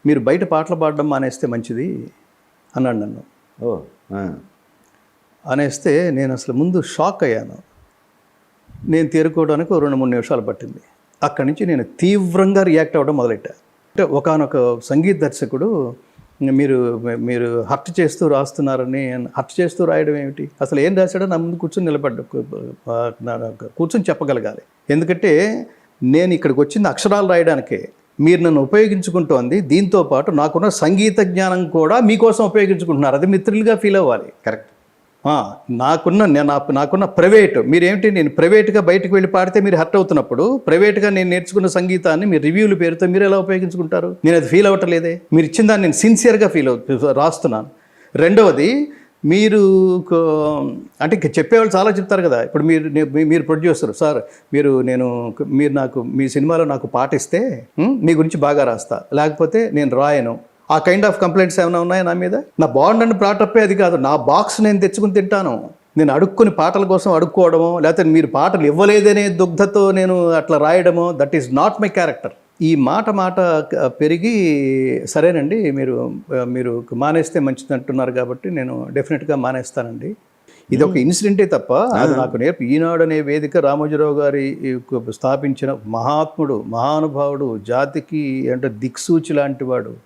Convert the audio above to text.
మీరు బయట పాటలు పాడడం మానేస్తే మంచిది అన్నాడు నన్ను. ఓ అనేస్తే నేను అసలు ముందు షాక్ అయ్యాను. నేను తేరుకోవడానికి 2-3 నిమిషాలు పట్టింది. అక్కడి నుంచి నేను తీవ్రంగా రియాక్ట్ అవ్వడం మొదలెట్టా. అంటే ఒకానొక సంగీత దర్శకుడు మీరు మీరు హర్ట్ చేస్తూ రాస్తున్నారని, హర్ట్ చేస్తూ రాయడం ఏమిటి, అసలు ఏం రాశాడో నా ముందు కూర్చొని కూర్చొని చెప్పగలగాలి. ఎందుకంటే నేను ఇక్కడికి వచ్చింది అక్షరాలు రాయడానికే. మీరు నన్ను ఉపయోగించుకుంటోంది, దీంతో పాటు నాకున్న సంగీత జ్ఞానం కూడా మీకోసం ఉపయోగించుకుంటున్నారు. అది మిత్రులుగా ఫీల్ అవ్వాలి. కరెక్ట్. నాకున్న ప్రైవేట్, మీరేమిటి, నేను ప్రైవేట్గా బయటకు వెళ్ళి పాడితే మీరు హర్ట్ అవుతున్నప్పుడు, ప్రైవేట్గా నేను నేర్చుకున్న సంగీతాన్ని మీరు రివ్యూల పేరుతో మీరు ఎలా ఉపయోగించుకుంటారు? నేను అది ఫీల్ అవ్వట్లేదే. మీరు ఇచ్చిన దాన్ని నేను సిన్సియర్గా రాస్తున్నాను. రెండవది, మీరు అంటే చెప్పేవాళ్ళు చాలా చెప్తారు కదా. ఇప్పుడు మీరు ప్రొడ్యూసర్ సార్, మీరు నాకు మీ సినిమాలో నాకు పాట ఇస్తే మీ గురించి బాగా రాస్తా, లేకపోతే నేను రాయను. ఆ కైండ్ ఆఫ్ కంప్లైంట్స్ ఏమైనా ఉన్నాయా నా మీద? నా బాండ్ అండ్ ప్రాటప్పే అది కాదు. నా బాక్స్ నేను తెచ్చుకుని తింటాను. నేను అడుక్కుని పాటల కోసం అడుక్కోవడమో, లేకపోతే మీరు పాటలు ఇవ్వలేదనే దుగ్ధతో నేను అట్లా రాయడమో, that is not my character. ఈ మాట పెరిగి సరేనండి మీరు మానేస్తే మంచిది అంటున్నారు కాబట్టి నేను డెఫినెట్గా మానేస్తానండి. ఇది ఒక ఇన్సిడెంటే తప్ప అది నాకు ఈనాడు అనే వేదిక రామోజీరావు గారి స్థాపించిన మహాత్ముడు, మహానుభావుడు, జాతికి అంటే దిక్సూచి లాంటి వాడు.